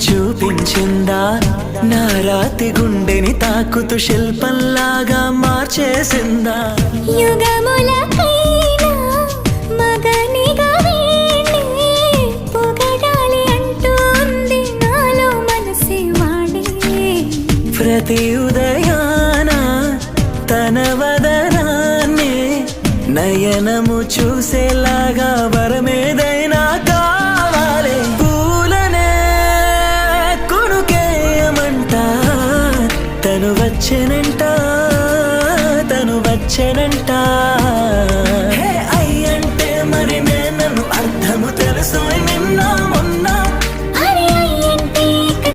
చూపించిందా నా రాతి గుండెని తాకుతూ శిల్పంలాగా మార్చేసిందా యుగములకైనా మగనిగా వీణ్ణి పొగడాలి అంటూంది నాలో మనసే వాడే ప్రతి ఉదయాన తన వదనాన్ని నయనము చూసేలాగా వరమేదైనా కావాలి పూలనే కొనుకేయమంట తను వచ్చెనంట అయ్యంటే మరి నేను అర్థము తెలుసు